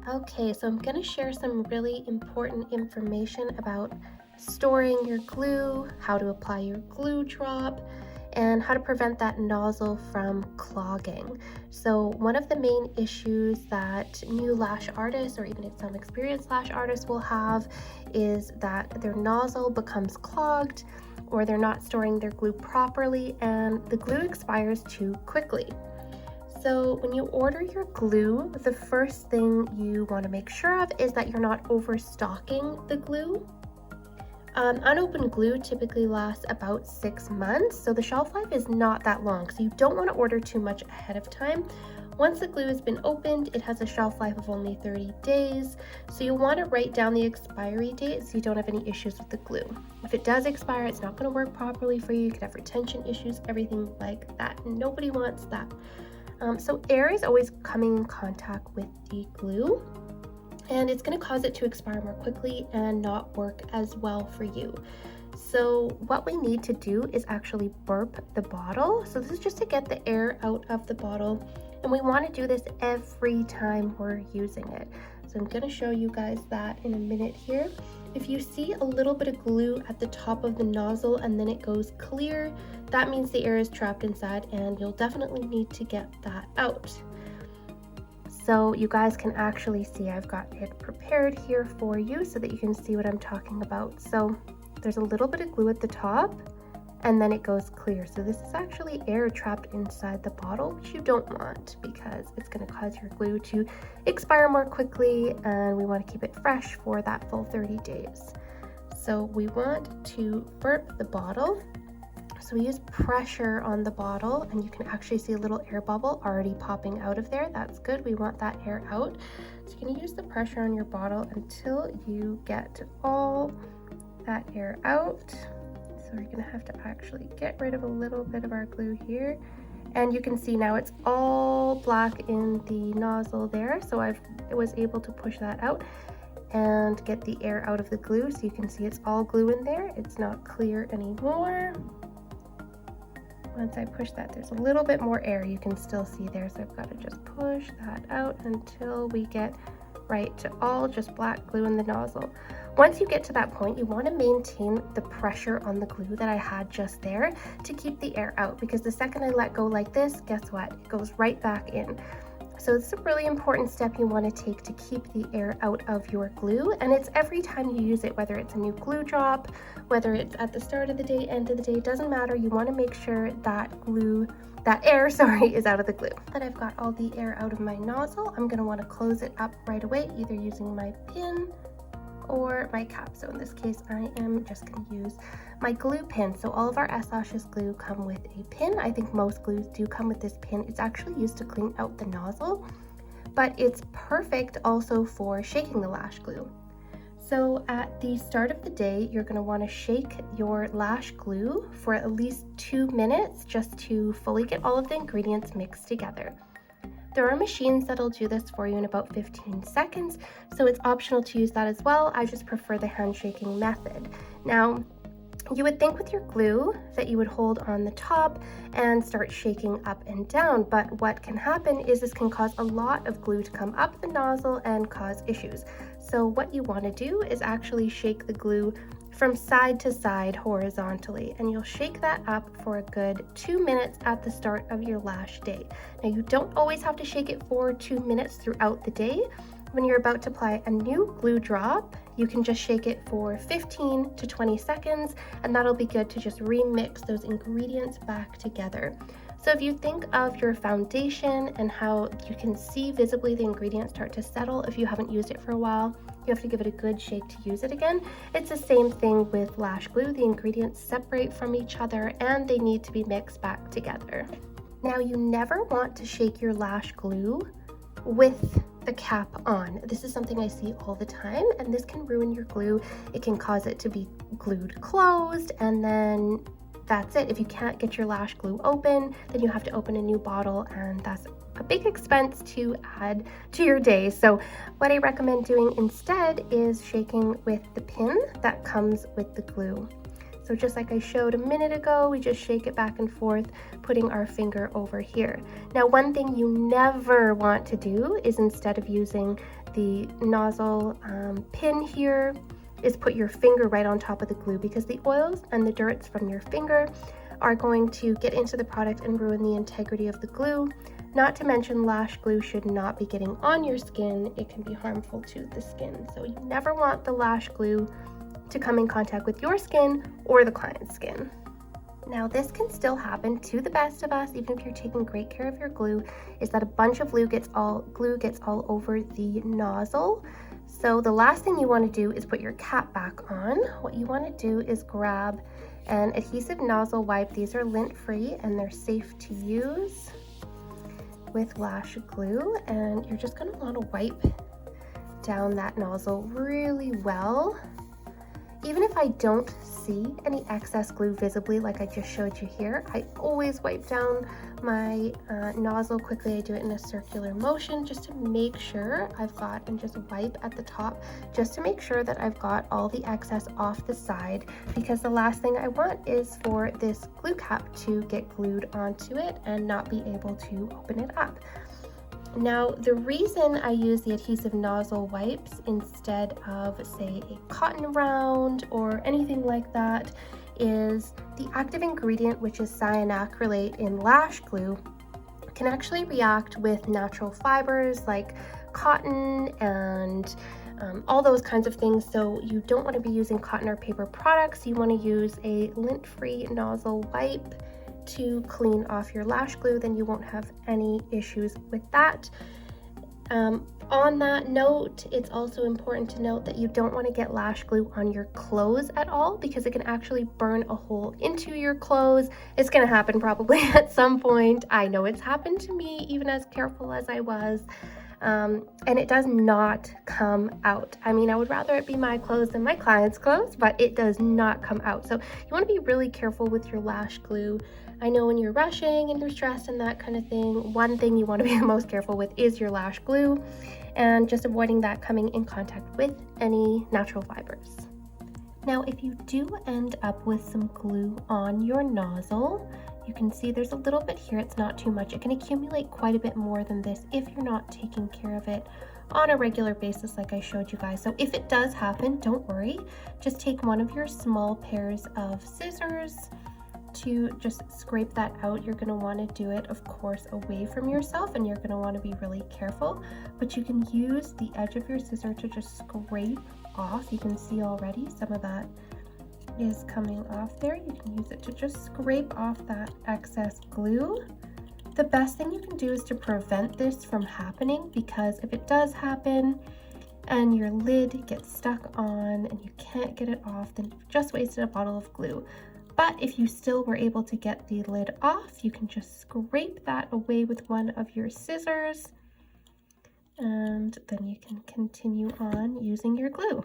Okay, so I'm going to share some really important information about storing your glue, how to apply your glue drop, and how to prevent that nozzle from clogging. So one of the main issues that new lash artists, or even some experienced lash artists, will have is that their nozzle becomes clogged, or they're not storing their glue properly and the glue expires too quickly. So when you order your glue, the first thing you want to make sure of is that you're not overstocking the glue. Unopened glue typically lasts about 6 months, so the shelf life is not that long, so you don't want to order too much ahead of time. Once the glue has been opened, it has a shelf life of only 30 days, so you'll want to write down the expiry date so you don't have any issues with the glue. If it does expire, it's not going to work properly for you. You could have retention issues, everything like that. Nobody wants that. So air is always coming in contact with the glue, and it's going to cause it to expire more quickly and not work as well for you. So what we need to do is actually burp the bottle. So this is just to get the air out of the bottle, and we want to do this every time we're using it. So I'm going to show you guys that in a minute here. If you see a little bit of glue at the top of the nozzle and then it goes clear, that means the air is trapped inside, and you'll definitely need to get that out. So you guys can actually see I've got it prepared here for you so that you can see what I'm talking about. So there's a little bit of glue at the top and then it goes clear. So this is actually air trapped inside the bottle, which you don't want because it's going to cause your glue to expire more quickly, and we want to keep it fresh for that full 30 days. So we want to burp the bottle. So we use pressure on the bottle, and you can actually see a little air bubble already popping out of there. That's good. We want that air out. So you're going to use the pressure on your bottle until you get all that air out. So we're going to have to actually get rid of a little bit of our glue here. And you can see now it's all black in the nozzle there. So I was able to push that out and get the air out of the glue. So you can see it's all glue in there. It's not clear anymore. Once I push that, there's a little bit more air you can still see there. So I've got to just push that out until we get right to all just black glue in the nozzle. Once you get to that point, you want to maintain the pressure on the glue that I had just there to keep the air out, because the second I let go like this, guess what? It goes right back in. So it's a really important step you want to take to keep the air out of your glue, and it's every time you use it, whether it's a new glue drop, whether it's at the start of the day, end of the day, doesn't matter. You want to make sure that air is out of the glue. That I've got all the air out of my nozzle, I'm going to want to close it up right away, either using my pin or my cap. So in this case, I am just going to use my glue pin. So all of our Eslashes glue come with a pin. I think most glues do come with this pin. It's actually used to clean out the nozzle, but it's perfect also for shaking the lash glue. So at the start of the day, you're going to want to shake your lash glue for at least 2 minutes just to fully get all of the ingredients mixed together. There are machines that'll do this for you in about 15 seconds, so it's optional to use that as well. I just prefer the hand shaking method. Now, you would think with your glue that you would hold on the top and start shaking up and down, but what can happen is this can cause a lot of glue to come up the nozzle and cause issues. So what you want to do is actually shake the glue from side to side horizontally, and you'll shake that up for a good 2 minutes at the start of your lash day. Now, you don't always have to shake it for 2 minutes throughout the day. When you're about to apply a new glue drop, you can just shake it for 15 to 20 seconds, and that'll be good to just remix those ingredients back together. So if you think of your foundation and how you can see visibly the ingredients start to settle if you haven't used it for a while, you have to give it a good shake to use it again. It's the same thing with lash glue. The ingredients separate from each other and they need to be mixed back together. Now, you never want to shake your lash glue with the cap on. This is something I see all the time, and this can ruin your glue. It can cause it to be glued closed, and then that's it. If you can't get your lash glue open, then you have to open a new bottle, and that's a big expense to add to your day. So what I recommend doing instead is shaking with the pin that comes with the glue. So just like I showed a minute ago, we just shake it back and forth, putting our finger over here. Now, one thing you never want to do is, instead of using the nozzle pin here, is put your finger right on top of the glue, because the oils and the dirts from your finger are going to get into the product and ruin the integrity of the glue. Not to mention, lash glue should not be getting on your skin. It can be harmful to the skin. So you never want the lash glue to come in contact with your skin or the client's skin. Now, this can still happen to the best of us, even if you're taking great care of your glue, is that a bunch of glue gets all over the nozzle. So the last thing you want to do is put your cap back on. What you want to do is grab an adhesive nozzle wipe. These are lint-free and they're safe to use with lash glue, and you're just going to want to wipe down that nozzle really well. Even if I don't see any excess glue visibly, like I just showed you here, I always wipe down my nozzle quickly. I do it in a circular motion just to make sure I've got, and just wipe at the top just to make sure that I've got all the excess off the side, because the last thing I want is for this glue cap to get glued onto it and not be able to open it up. Now, the reason I use the adhesive nozzle wipes instead of, say, a cotton round or anything like that is the active ingredient, which is cyanacrylate in lash glue, can actually react with natural fibers like cotton and all those kinds of things. So you don't want to be using cotton or paper products. You want to use a lint-free nozzle wipe to clean off your lash glue. Then you won't have any issues with that. On that note, it's also important to note that you don't want to get lash glue on your clothes at all, because it can actually burn a hole into your clothes. It's going to happen probably at some point. I know it's happened to me, even as careful as I was. And it does not come out. I mean, I would rather it be my clothes than my client's clothes, but it does not come out. So you want to be really careful with your lash glue. I know when you're rushing and you're stressed and that kind of thing, one thing you want to be the most careful with is your lash glue, and just avoiding that coming in contact with any natural fibers. Now, if you do end up with some glue on your nozzle, you can see there's a little bit here. It's not too much. It can accumulate quite a bit more than this if you're not taking care of it on a regular basis like I showed you guys. So if it does happen, don't worry. Just take one of your small pairs of scissors to just scrape that out. You're going to want to do it, of course, away from yourself, and you're going to want to be really careful, but you can use the edge of your scissor to just scrape off. You can see already some of that is coming off there. You can use it to just scrape off that excess glue. The best thing you can do is to prevent this from happening, because if it does happen and your lid gets stuck on and you can't get it off, then you've just wasted a bottle of glue. But if you still were able to get the lid off, you can just scrape that away with one of your scissors, and then you can continue on using your glue.